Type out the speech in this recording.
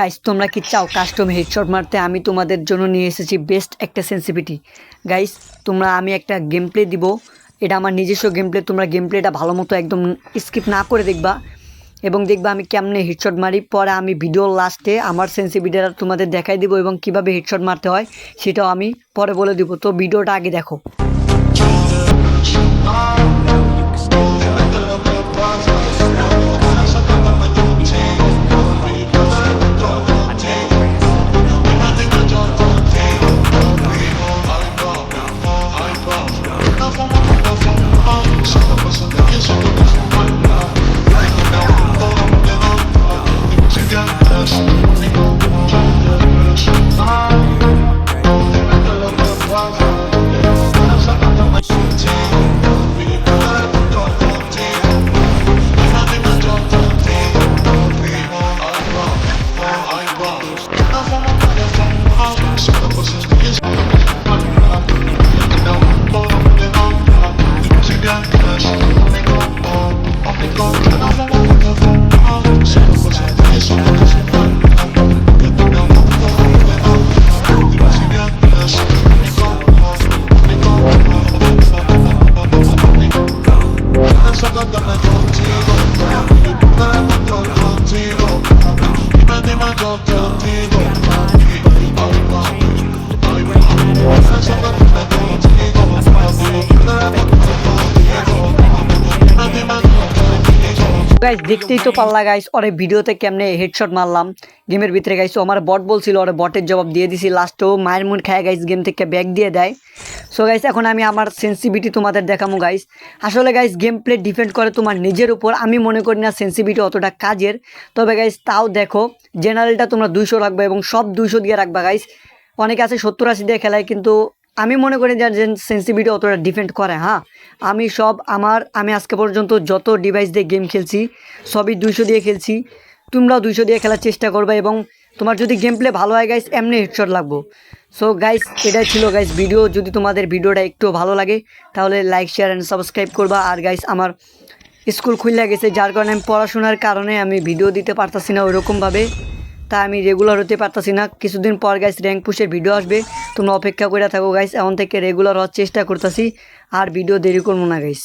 Guys তোমরা কি চাও কাস্টম হেডশট মারতে? আমি তোমাদের জন্য নিয়ে এসেছি বেস্ট একটা সেন্সিটিভিটি। গাইস আমি একটা গেম প্লে দিব, এটা আমার নিজস্ব গেম প্লে। তোমরা গেম প্লেটা ভালো মতো একদম স্কিপ না করে দেখবা এবং দেখবা আমি কেমনে হেডশট মারি। পরে আমি ভিডিওর লাস্টে আমার সেন্সিটিভিটিটা তোমাদের দেখাই দিব এবং কিভাবে হেডশট মারতে হয় সেটাও আমি পরে বলে দিব। তো ভিডিওটা আগে দেখো। গাইস দেখতেই তো পারলা গাইস ওরে ভিডিওতে কেমনে হেডশট মারলাম গেমের ভিতরে। গাইস আমার বট বলছিল, ওরে বটের জবাব দিয়ে দিছি। লাস্টেও মায়ের মুন খায় গাইস, গেম থেকে ব্যাক দিয়ে দেয়। সো গাইস এখন আমি আমার সেন্সিটিভিটি তোমাদের দেখামু গাইস। আসলে গাইস গেম প্লে ডিপেন্ড করে তোমার নিজের উপর। আমি মনে করি না সেন্সিটিভিটি অতটা কাজের, তবে গাইস তাও দেখো জেনারেলটা তোমরা 200 রাখবা এবং সব 200 দিয়ে রাখবা গাইস। অনেকে আছে 70-80 দিয়ে খেলায়, কিন্তু আমি মনে করি যে সেন্সিটিভিটি অতটা ডিপেন্ড করে। হ্যাঁ, আমি আজকে পর্যন্ত যত ডিভাইস দিয়ে গেম খেলছি সবই 200 দিয়ে খেলছি। তোমরাও 200 দিয়ে খেলার চেষ্টা করবে এবং তোমার যদি গেম প্লে ভালো হয় গাইস এমনি হেডশট লাগবো। সো গাইস এটাই ছিল গাইস ভিডিও। যদি তোমাদের ভিডিওটা একটু ভালো লাগে তাহলে লাইক শেয়ার অ্যান্ড সাবস্ক্রাইব করবা। আর গাইস আমার স্কুল খুলে গেছে, যার কারণে আমি পড়াশোনার কারণে আমি ভিডিও দিতে পারতাছি না ওইরকমভাবে, তাই আমি রেগুলার হতে পারতাছি না। কিছুদিন পর গাইস র্যাঙ্ক পুশের ভিডিও আসবে, তোমরা অপেক্ষা করে থাকো গাইস। এখন থেকে রেগুলার হওয়ার চেষ্টা করতেছি আর ভিডিও দেরি করবো না গাইস।